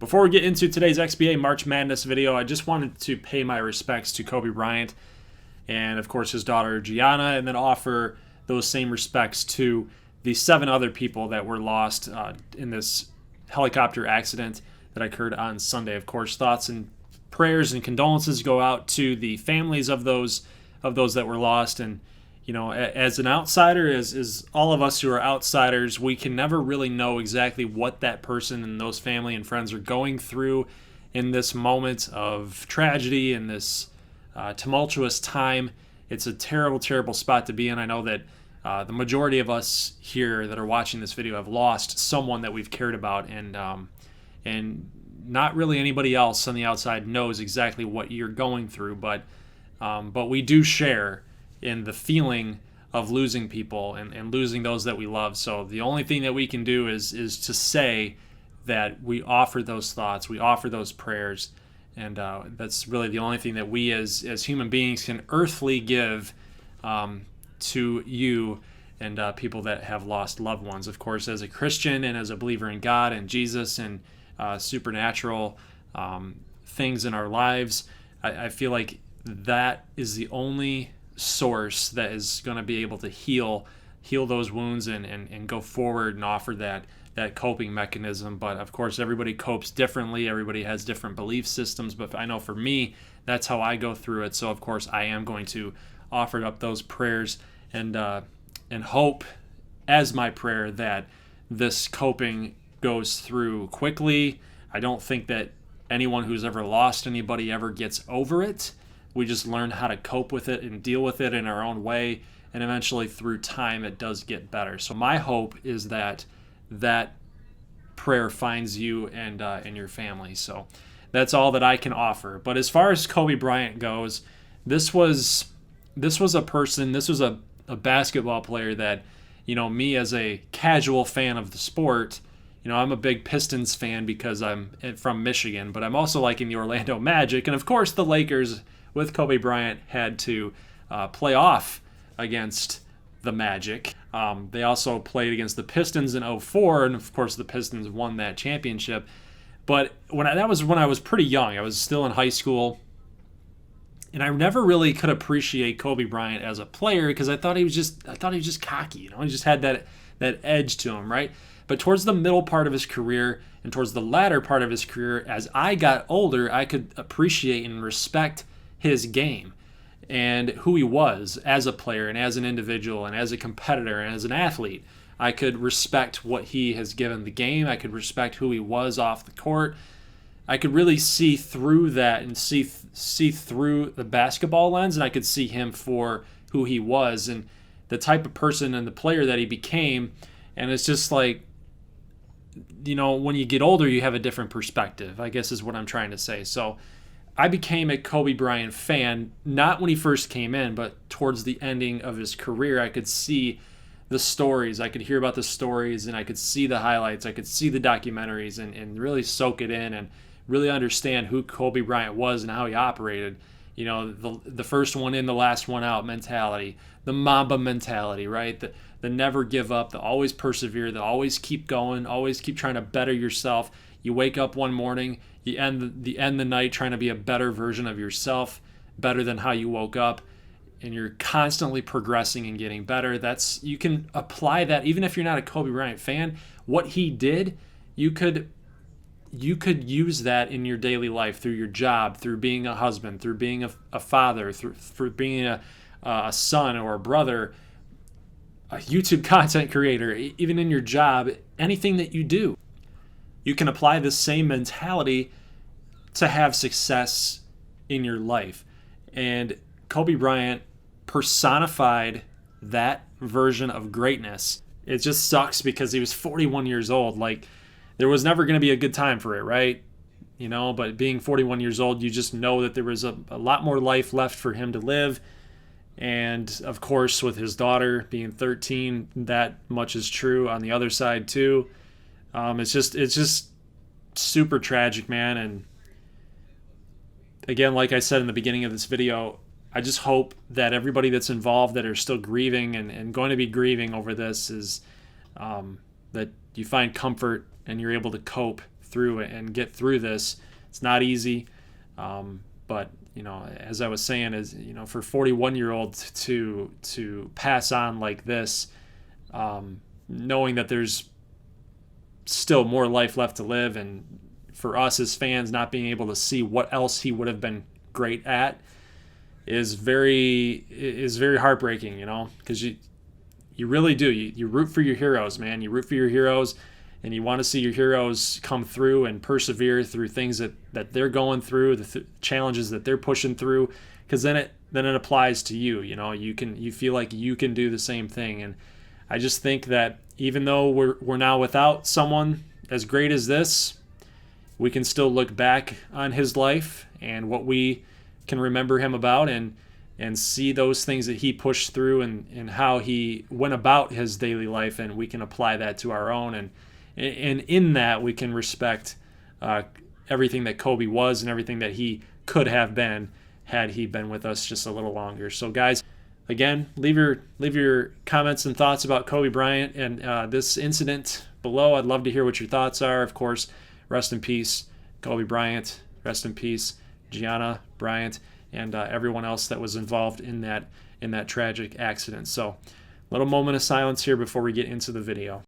Before we get into today's XBA March Madness video, I just wanted to pay my respects to Kobe Bryant and, of course, his daughter Gianna, and then offer those same respects to the 7 other people that were lost in this helicopter accident that occurred on Sunday. Of course, thoughts and prayers and condolences go out to the families of those that were lost. And you know, as an outsider, as all of us who are outsiders, we can never really know exactly what that person and those family and friends are going through in this moment of tragedy and this tumultuous time. It's a terrible, terrible spot to be in. I know that the majority of us here that are watching this video have lost someone that we've cared about, and not really anybody else on the outside knows exactly what you're going through, but we do share in the feeling of losing people and losing those that we love. So the only thing that we can do is to say that we offer those thoughts, we offer those prayers, and that's really the only thing that we as human beings can earthly give to you and people that have lost loved ones. Of course, as a Christian and as a believer in God and Jesus and supernatural things in our lives, I feel like that is the only source that is going to be able to heal those wounds and go forward and offer that coping mechanism. But of course, everybody copes differently. Everybody has different belief systems. But I know for me, that's how I go through it. So of course, I am going to offer up those prayers and hope as my prayer that this coping goes through quickly. I don't think that anyone who's ever lost anybody ever gets over it. We just learn how to cope with it and deal with it in our own way, and eventually through time it does get better. So my hope is that prayer finds you and your family. So that's all that I can offer. But as far as Kobe Bryant goes, this was a basketball player that, you know, me as a casual fan of the sport, you know, I'm a big Pistons fan because I'm from Michigan, but I'm also liking the Orlando Magic, and of course the Lakers with Kobe Bryant had to play off against the Magic. They also played against the Pistons in 2004, and of course the Pistons won that championship. But that was when I was pretty young. I was still in high school, and I never really could appreciate Kobe Bryant as a player because I thought he was just cocky. You know, he just had that edge to him, right? But towards the middle part of his career and towards the latter part of his career, as I got older, I could appreciate and respect his game and who he was as a player and as an individual and as a competitor and as an athlete. I could respect what he has given the game. I could respect who he was off the court. I could really see through that and see through the basketball lens, and I could see him for who he was and the type of person and the player that he became. And it's just like, you know, when you get older, you have a different perspective, I guess is what I'm trying to say. So I became a Kobe Bryant fan, not when he first came in, but towards the ending of his career. I could see the stories, I could hear about the stories, and I could see the highlights, I could see the documentaries and really soak it in and really understand who Kobe Bryant was and how he operated. You know, the first one in, the last one out mentality, the Mamba mentality, right? The never give up, the always persevere, the always keep going, always keep trying to better yourself. You wake up one morning, you end the night trying to be a better version of yourself, better than how you woke up, and you're constantly progressing and getting better. You can apply that even if you're not a Kobe Bryant fan. What he did, you could use that in your daily life through your job, through being a husband, through being a father, through being a son or a brother, a YouTube content creator, even in your job, anything that you do. You can apply this same mentality to have success in your life. And Kobe Bryant personified that version of greatness. It just sucks because he was 41 years old. Like, there was never going to be a good time for it, right? You know, but being 41 years old, you just know that there was a lot more life left for him to live. And of course, with his daughter being 13, that much is true on the other side too. It's just super tragic, man. And again, like I said in the beginning of this video, I just hope that everybody that's involved that are still grieving and going to be grieving over this is that you find comfort and you're able to cope through and get through this. It's not easy, but as I was saying, is for 41-year-old to pass on like this, knowing that there's still more life left to live, and for us as fans not being able to see what else he would have been great at is very heartbreaking, because you really do. You root for your heroes, man. You root for your heroes, and you want to see your heroes come through and persevere through things that they're going through, the challenges that they're pushing through, because then it applies to you. You feel like you can do the same thing. And I just think that even though we're now without someone as great as this, we can still look back on his life and what we can remember him about, and see those things that he pushed through and how he went about his daily life, and we can apply that to our own. And in that, we can respect everything that Kobe was and everything that he could have been had he been with us just a little longer. So, guys, again, leave your comments and thoughts about Kobe Bryant and this incident below. I'd love to hear what your thoughts are. Of course, rest in peace, Kobe Bryant. Rest in peace, Gianna Bryant, and everyone else that was involved in that tragic accident. So, a little moment of silence here before we get into the video.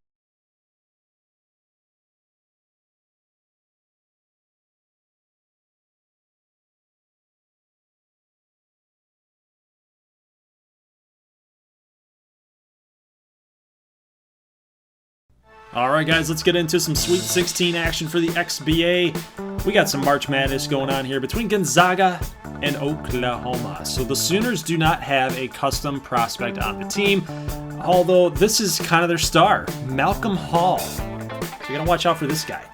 All right, guys, let's get into some Sweet 16 action for the XBA. We got some March Madness going on here between Gonzaga and Oklahoma. So the Sooners do not have a custom prospect on the team, although this is kind of their star, Malcolm Hall. So you got to watch out for this guy.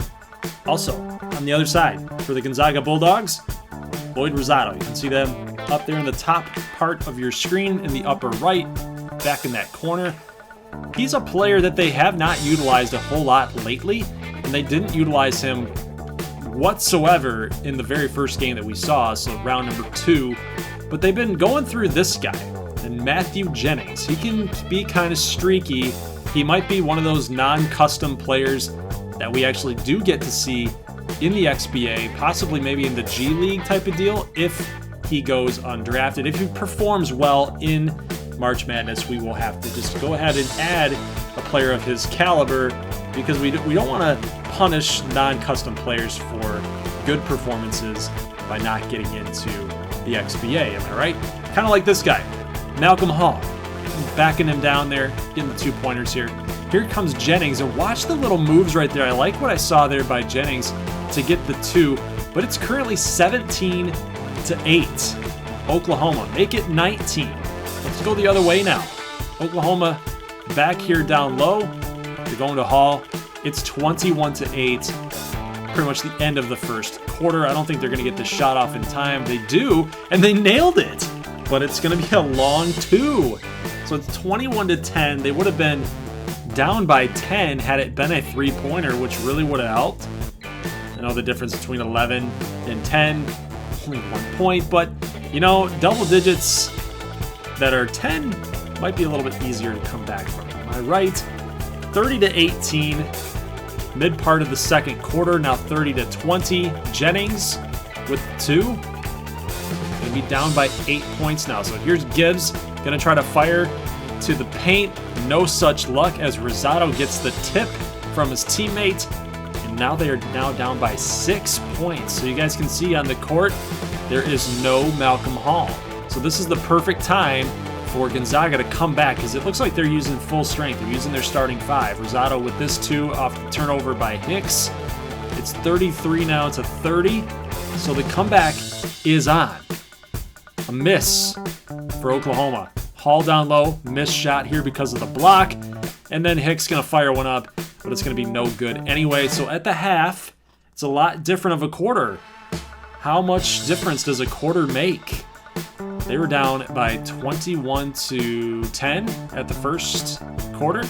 Also, on the other side, for the Gonzaga Bulldogs, Lloyd Rosato. You can see them up there in the top part of your screen in the upper right, back in that corner. He's a player that they have not utilized a whole lot lately, and they didn't utilize him whatsoever in the very first game that we saw, so round number 2. But they've been going through this guy, and Matthew Jennings. He can be kind of streaky. He might be one of those non-custom players that we actually do get to see in the XBA, possibly maybe in the G League type of deal, if he goes undrafted. If he performs well in March Madness, we will have to just go ahead and add a player of his caliber, because we don't want to punish non-custom players for good performances by not getting into the XBA. Am I right? Kind of like this guy, Malcolm Hall, backing him down there, getting the 2-pointers here. Here comes Jennings, and watch the little moves right there. I like what I saw there by Jennings to get the 2, but it's currently 17-8. Oklahoma, make it 19. Let's go the other way now. Oklahoma back here down low. They're going to Hall. It's 21-8. Pretty much the end of the first quarter. I don't think they're going to get the shot off in time. They do, and they nailed it. But it's going to be a long 2. So it's 21-10. They would have been down by 10 had it been a 3-pointer, which really would have helped. I know the difference between 11 and 10, only 1 point, but double digits that are 10 might be a little bit easier to come back from. Am I right? 30-18, mid part of the second quarter, now 30-20. Jennings with 2. Gonna be down by 8 points now. So here's Gibbs, gonna try to fire to the paint. No such luck as Rosato gets the tip from his teammate. And now they are down by 6 points. So you guys can see on the court, there is no Malcolm Hall. So this is the perfect time for Gonzaga to come back, because it looks like they're using full strength. They're using their starting 5. Rosato with this 2 off the turnover by Hicks. It's 33 now to 30. So the comeback is on. A miss for Oklahoma. Hall down low, missed shot here because of the block. And then Hicks going to fire one up, but it's going to be no good anyway. So at the half, it's a lot different of a quarter. How much difference does a quarter make? They were down by 21-10 at the first quarter.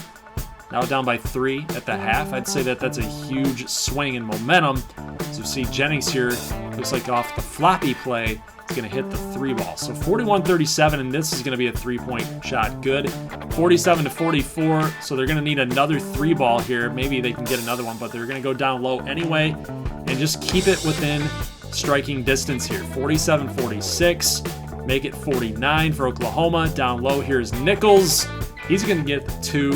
Now down by 3 at the half. I'd say that's a huge swing in momentum. So you see Jennings here, looks like off the floppy play, It's going to hit the 3 ball. So 41-37, and this is going to be a 3-point shot. Good. 47-44, so they're going to need another 3 ball here. Maybe they can get another one, but they're going to go down low anyway and just keep it within striking distance here. 47-46, make it 49 for Oklahoma. Down low, here's Nichols. He's going to get the 2,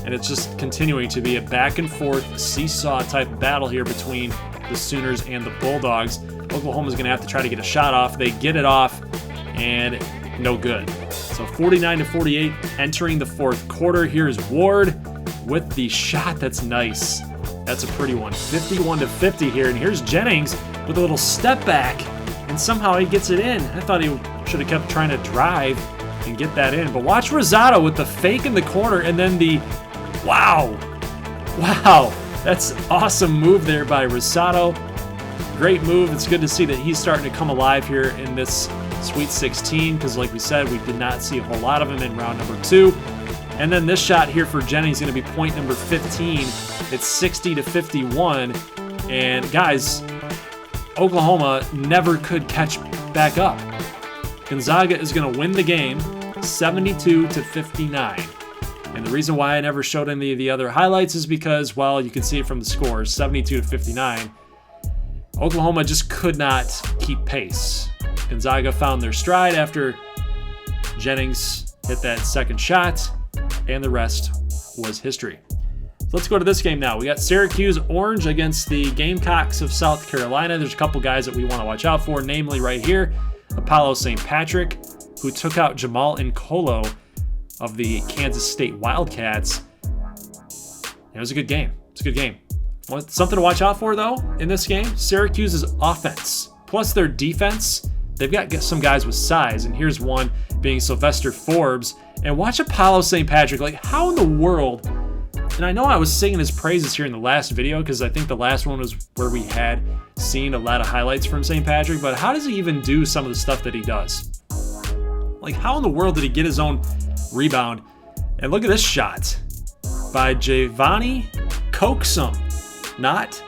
and it's just continuing to be a back and forth seesaw type battle here between the Sooners and the Bulldogs. Oklahoma's going to have to try to get a shot off. They get it off, and no good. So 49-48 entering the 4th quarter. Here's Ward with the shot. That's nice. That's a pretty one. 51-50 here, and here's Jennings with a little step back, and somehow he gets it in. I thought he should have kept trying to drive and get that in. But watch Rosato with the fake in the corner, and then the wow. That's an awesome move there by Rosato. Great move. It's good to see that he's starting to come alive here in this Sweet 16 because, like we said, we did not see a whole lot of him in round number 2. And then this shot here for Jennings is going to be point number 15. It's 60-51. And guys, Oklahoma never could catch back up. Gonzaga is going to win the game 72-59. And the reason why I never showed any of the other highlights is because, well, you can see it from the scores, 72-59. Oklahoma just could not keep pace. Gonzaga found their stride after Jennings hit that second shot, and the rest was history. So let's go to this game now. We got Syracuse Orange against the Gamecocks of South Carolina. There's a couple guys that we want to watch out for, namely right here, Apollo St. Patrick, who took out Jamal Nkolo of the Kansas State Wildcats. It was a good game. It's a good game. Something to watch out for, though, in this game, Syracuse's offense, plus their defense. They've got some guys with size, and here's one being Sylvester Forbes. And watch Apollo St. Patrick. Like, how in the world? And I know I was singing his praises here in the last video because I think the last one was where we had seen a lot of highlights from St. Patrick, but how does he even do some of the stuff that he does? Like, how in the world did he get his own rebound? And look at this shot by Javonnie Coaxum. Not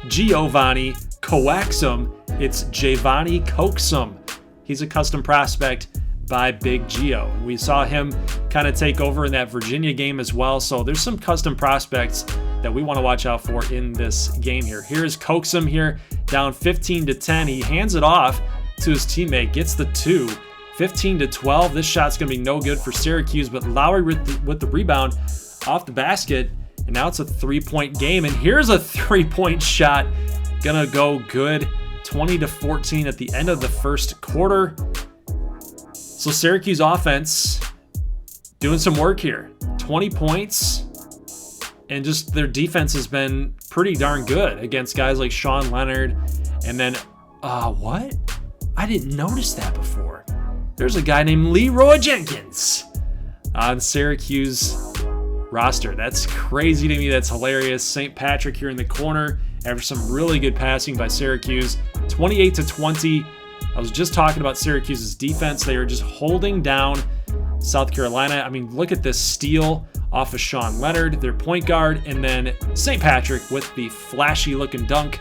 Giovanni Coaxum, it's Javonnie Coaxum. He's a custom prospect by Big Gio. We saw him kind of take over in that Virginia game as well, so there's some custom prospects that we want to watch out for in this game here. Here's Coaxum here, down 15-10. He hands it off to his teammate, gets the 2. 15-12. This shot's going to be no good for Syracuse, but Lowry with the rebound off the basket. And now it's a 3-point game, and here's a 3-point shot. Gonna go good. 20-14 at the end of the 1st quarter. So Syracuse offense doing some work here. 20 points, and just their defense has been pretty darn good against guys like Sean Leonard. And then, what? I didn't notice that before. There's a guy named Leroy Jenkins on Syracuse roster. That's crazy to me. That's hilarious. St. Patrick here in the corner after some really good passing by Syracuse. 28-20. I was just talking about Syracuse's defense. They are just holding down South Carolina. I mean, look at this steal off of Sean Leonard, their point guard, and then St. Patrick with the flashy looking dunk.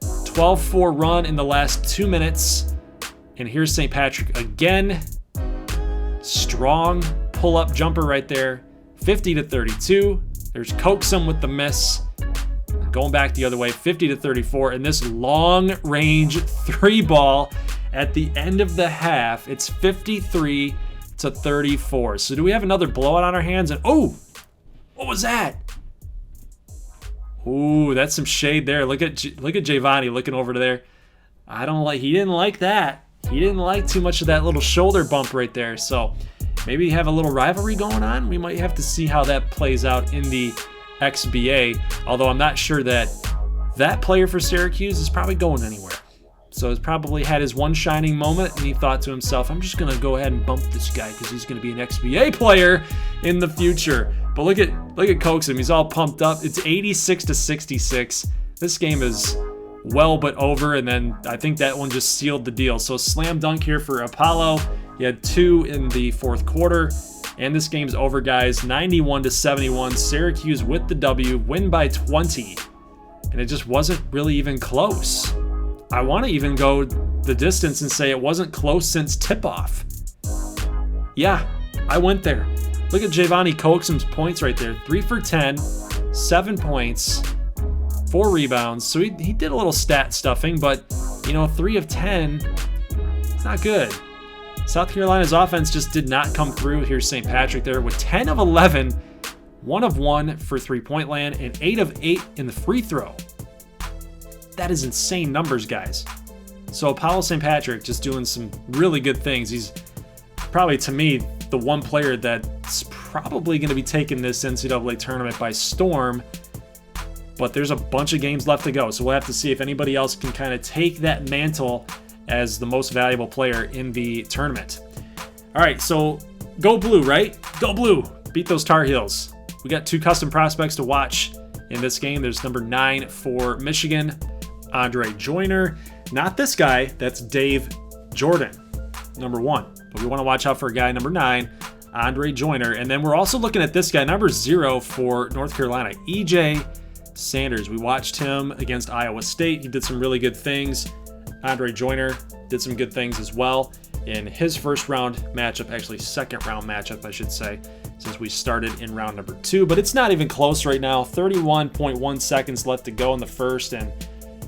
12-4 run in the last 2 minutes. And here's St. Patrick again. Strong pull-up jumper right there. 50-32. There's Coaxum with the miss. Going back the other way, 50-34. And this long-range 3-ball at the end of the half, it's 53-34. So do we have another blowout on our hands? And oh, what was that? Ooh, that's some shade there. Look at Javonnie looking over to there. He didn't like that. He didn't like too much of that little shoulder bump right there. So maybe have a little rivalry going on. We might have to see how that plays out in the XBA, although I'm not sure that player for Syracuse is probably going anywhere. So he's probably had his one shining moment, and he thought to himself, I'm just going to go ahead and bump this guy because he's going to be an XBA player in the future. But look at Coaxum. He's all pumped up. It's 86-66. This game is well but over, and then I think that one just sealed the deal. So slam dunk here for Apollo. He had 2 in the 4th quarter, and this game's over, guys. 91-71. Syracuse with the W, win by 20, and it just wasn't really even close. I want to even go the distance and say it wasn't close since tip-off. Yeah, I went there. Look at Javonnie Coaxum's points right there. 3 for 10, 7 points, 4 rebounds. So he did a little stat stuffing, but, 3 of 10, it's not good. South Carolina's offense just did not come through. Here's St. Patrick there with 10 of 11, 1 of 1 for three-point land, and 8 of 8 in the free throw. That is insane numbers, guys. So Apollo St. Patrick just doing some really good things. He's probably, to me, the one player that's probably going to be taking this NCAA tournament by storm. But there's a bunch of games left to go, so we'll have to see if anybody else can kind of take that mantle as the most valuable player in the tournament. All right, so go blue, right? Go blue. Beat those Tar Heels. We got 2 custom prospects to watch in this game. There's number 9 for Michigan, Andre Joyner. Not this guy, that's Dave Jordan, number 1. But we want to watch out for a guy, number 9, Andre Joyner. And then we're also looking at this guy, number 0 for North Carolina, EJ Sanders. We watched him against Iowa State. He did some really good things. Andre Joyner did some good things as well in his first round matchup, actually second round matchup, I should say, since we started in round number 2. But it's not even close right now. 31.1 seconds left to go in the first. And,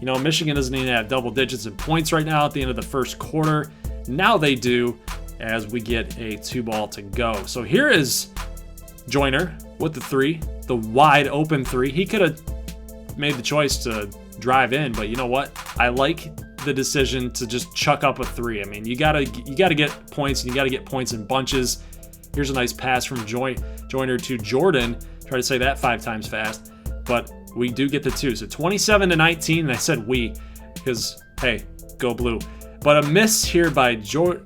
Michigan doesn't even have double digits in points right now at the end of the first quarter. Now they do as we get a 2-ball to go. So here is Joyner with the 3, the wide open 3. He could have made the choice to drive in, but you know what? I like the decision to just chuck up a 3. I mean, you gotta get points, and you gotta get points in bunches. Here's a nice pass from Joyner to Jordan. Try to say that 5 times fast, but we do get the 2. So 27-19, and I said we because, hey, go blue. But a miss here by Joyner.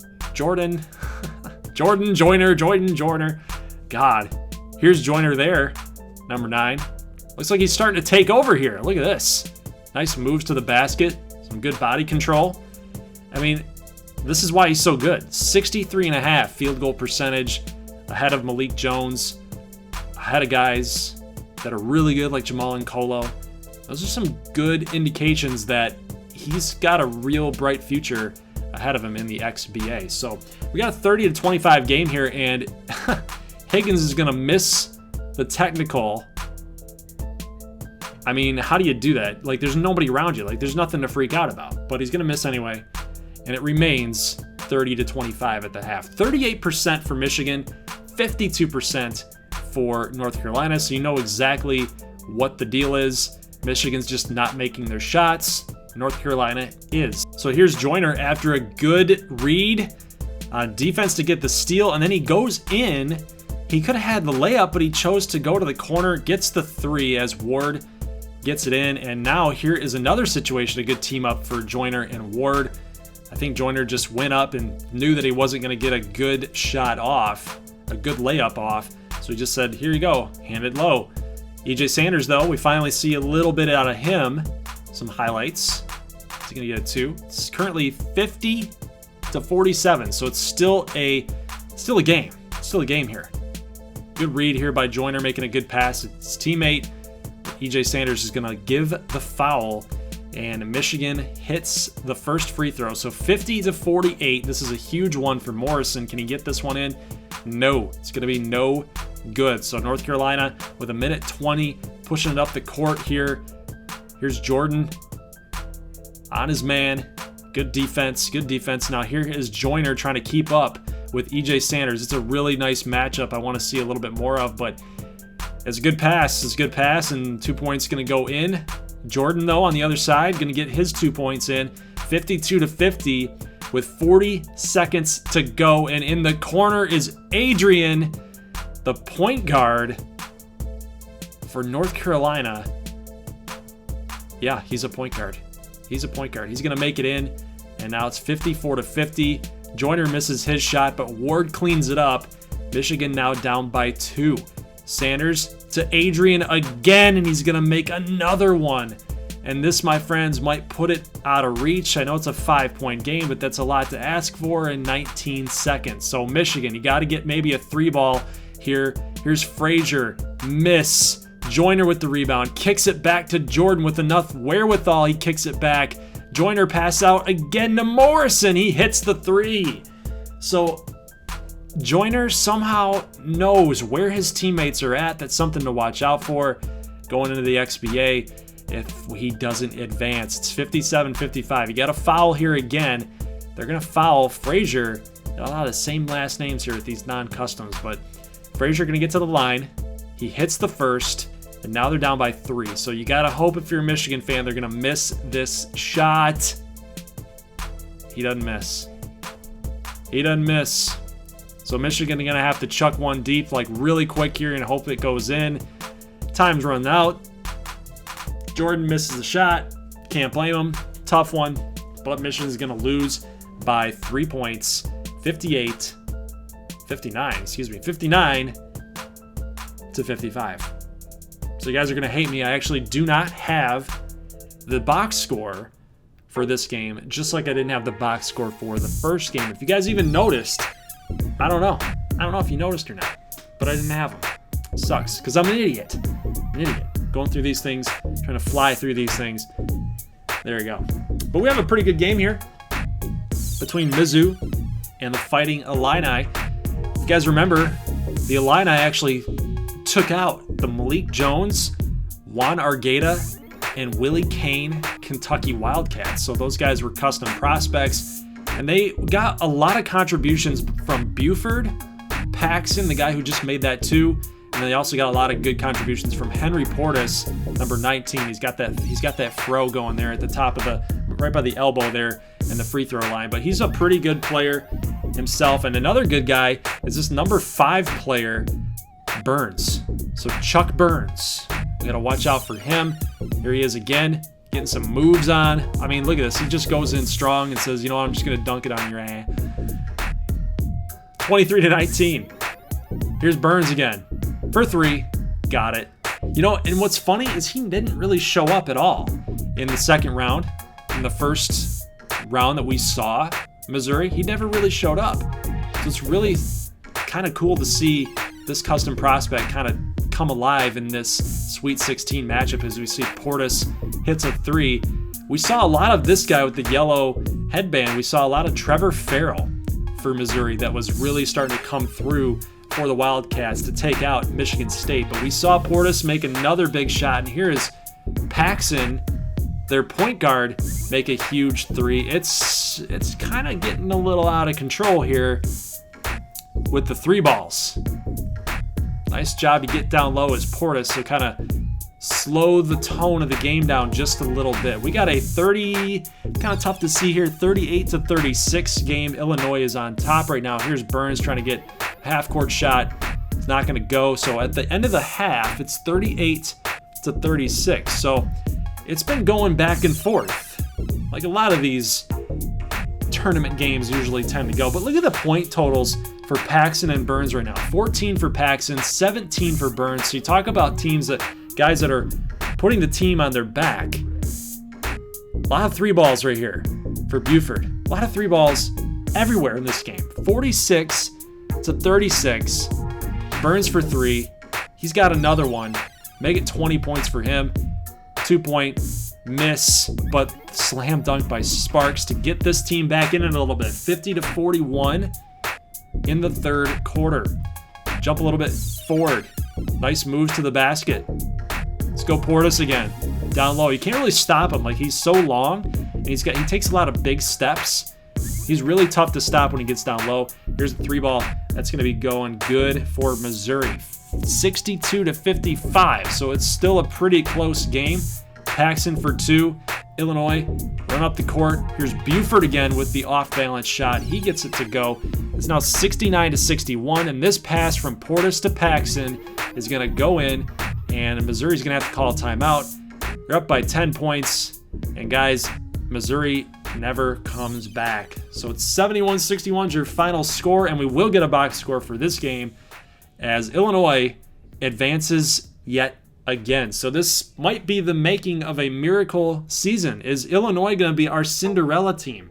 God, here's Joyner there, number 9. Looks like he's starting to take over here. Look at this. Nice moves to the basket. Some good body control. I mean, this is why he's so good. 63.5 field goal percentage, ahead of Malik Jones, ahead of guys that are really good like Jamal and Colo. Those are some good indications that he's got a real bright future ahead of him in the XBA. So we got a 30-25 game here, and Higgins is going to miss the technical. I mean, how do you do that? Like, there's nobody around you. Like, there's nothing to freak out about. But he's going to miss anyway, and it remains 30-25 at the half. 38% for Michigan, 52% for North Carolina. So you know exactly what the deal is. Michigan's just not making their shots. North Carolina is. So here's Joyner after a good read on defense to get the steal, and then he goes in. He could have had the layup, but he chose to go to the corner, gets the 3 as Ward gets it in, and now here is another situation, a good team up for Joyner and Ward. I think Joyner just went up and knew that he wasn't going to get a good shot off, a good layup off, so he just said, here you go, hand it low. EJ Sanders, though, we finally see a little bit out of him. Some highlights. He's going to get a 2. It's currently 50-47, so it's still a game. Still a game here. Good read here by Joyner, making a good pass. His teammate, EJ Sanders, is going to give the foul, and Michigan hits the first free throw. So 50-48. This is a huge one for Morrison. Can he get this one in? No. It's going to be no good. So North Carolina with 1:20, pushing it up the court here. Here's Jordan on his man. Good defense. Good defense. Now here is Joyner trying to keep up with EJ Sanders. It's a really nice matchup I want to see a little bit more of, but it's a good pass. It's a good pass, and 2 points going to go in. Jordan, though, on the other side, going to get his 2 points in. 52-50 with 40 seconds to go, and in the corner is Adrian, the point guard for North Carolina. Yeah, he's a point guard. He's a point guard. He's going to make it in, and now it's 54-50. Joyner misses his shot, but Ward cleans it up. Michigan now down by 2. Sanders to Adrian again, and he's going to make another one. And this, my friends, might put it out of reach. I know it's a 5-point game, but that's a lot to ask for in 19 seconds. So Michigan, you got to get maybe a 3-ball here. Here's Frazier, miss. Joyner with the rebound, kicks it back to Jordan with enough wherewithal. He kicks it back. Joyner pass out again to Morrison. He hits the three. So Joyner somehow knows where his teammates are at. That's something to watch out for going into the XBA if he doesn't advance. It's 57-55. You got a foul here again. They're going to foul Frazier. A lot of the same last names here with these non-customs, but Frazier going to get to the line. He hits the first, and now they're down by 3. So you got to hope if you're a Michigan fan, they're going to miss this shot. He doesn't miss. He doesn't miss. So Michigan are going to have to chuck one deep like really quick here and hope it goes in. Time's running out. Jordan misses the shot. Can't blame him. Tough one. But Michigan's going to lose by 3 points. 59 to 55. So you guys are going to hate me. I actually do not have the box score for this game, just like I didn't have the box score for the first game. If you guys even noticed, I don't know. I don't know if you noticed or not, but I didn't have them. It sucks, because I'm an idiot. Going through these things, trying to fly through these things. There you go. But we have a pretty good game here between Mizzou and the Fighting Illini. If you guys remember, the Illini actually took out the Malik Jones, Juan Argueta, and Willie Kane Kentucky Wildcats. So those guys were custom prospects, and they got a lot of contributions from Buford, Paxson, the guy who just made that 2, and then they also got a lot of good contributions from Henry Portis, number 19. He's got that throw going there at the top of right by the elbow there in the free throw line. But he's a pretty good player himself. And another good guy is this number 5 player, Burns. So Chuck Burns. We got to watch out for him. Here he is again, getting some moves on. I mean, look at this. He just goes in strong and says, you know what, I'm just going to dunk it on your ass. 23-19. Here's Burns again. For 3. Got it. You know, and what's funny is he didn't really show up at all in the second round. In the first round that we saw Missouri, he never really showed up. So it's really kind of cool to see this custom prospect kind of come alive in this Sweet 16 matchup as we see Portis hits a 3. We saw a lot of this guy with the yellow headband. We saw a lot of Trevor Farrell for Missouri that was really starting to come through for the Wildcats to take out Michigan State. But we saw Portis make another big shot, and here is Paxson, their point guard, make a huge 3. It's kind of getting a little out of control here with the 3 balls. Nice job to get down low as Portis, so kind of slow the tone of the game down just a little bit. We got a 30, kind of tough to see here, 38-36 game. Illinois is on top right now. Here's Burns trying to get a half-court shot. It's not going to go. So at the end of the half, it's 38-36. So it's been going back and forth, like a lot of these tournament games usually tend to go. But look at the point totals for Paxson and Burns right now. 14 for Paxson, 17 for Burns. So you talk about teams guys that are putting the team on their back. A lot of 3 balls right here for Buford. A lot of 3 balls everywhere in this game. 46-36. Burns for 3. He's got another one. Make it 20 points for him. 2-point miss, but slam dunk by Sparks to get this team back in it a little bit. 50-41 in the third quarter. Jump a little bit forward. Nice moves to the basket. Let's go Portis again. Down low. You can't really stop him. Like, he's so long, and he takes a lot of big steps. He's really tough to stop when he gets down low. Here's the 3 ball. That's going to be going good for Missouri. 62-55. So it's still a pretty close game. Paxson for 2. Illinois run up the court. Here's Buford again with the off-balance shot. He gets it to go. It's now 69-61, and this pass from Portis to Paxson is going to go in, and Missouri's going to have to call a timeout. They're up by 10 points, and guys, Missouri never comes back. So it's 71-61 is your final score, and we will get a box score for this game as Illinois advances yet again. So this might be the making of a miracle season. Is Illinois going to be our Cinderella team?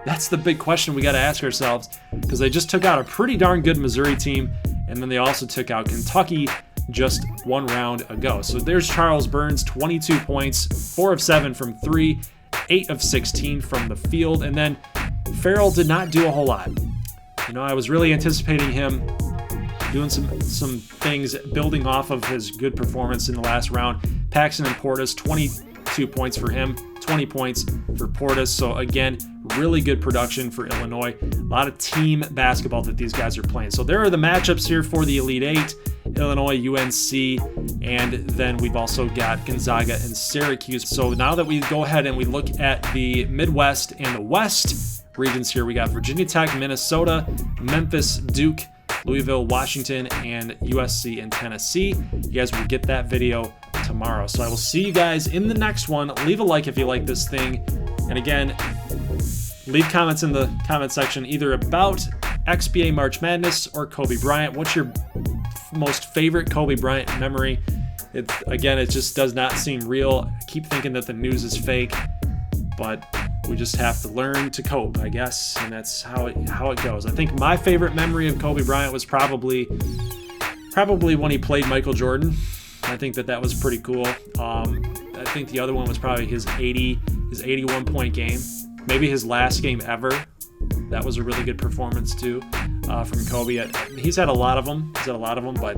That's the big question we got to ask ourselves, because they just took out a pretty darn good Missouri team, and then they also took out Kentucky just 1 round ago. So there's Charles Burns, 22 points, 4 of 7 from 3. 8 of 16 from the field. And then Farrell did not do a whole lot. You know, I was really anticipating him doing some things, building off of his good performance in the last round. Paxton and Portis, 22 points for him, 20 points for Portis. So again, really good production for Illinois. A lot of team basketball that these guys are playing. So there are the matchups here for the Elite Eight: Illinois, UNC, and then we've also got Gonzaga and Syracuse. So now that we go ahead and we look at the Midwest and the West regions here, we got Virginia Tech, Minnesota, Memphis, Duke, Louisville, Washington, and USC and Tennessee. You guys will get that video tomorrow. So I will see you guys in the next one. Leave a like if you like this thing. And again, leave comments in the comment section either about XBA March Madness or Kobe Bryant. What's your most favorite Kobe Bryant memory? Again, it just does not seem real. I keep thinking that the news is fake, but we just have to learn to cope, I guess, and that's how it goes. I think my favorite memory of Kobe Bryant was probably when he played Michael Jordan. I think that was pretty cool. I think the other one was probably his 81-point game, maybe his last game ever. That was a really good performance too from Kobe. He's had a lot of them. But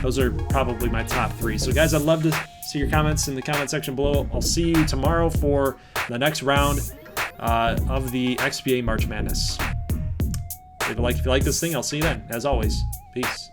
those are probably my top 3. So guys, I'd love to see your comments in the comment section below. I'll see you tomorrow for the next round of the XBA March Madness. Leave a like if you like this thing. I'll see you then. As always, peace.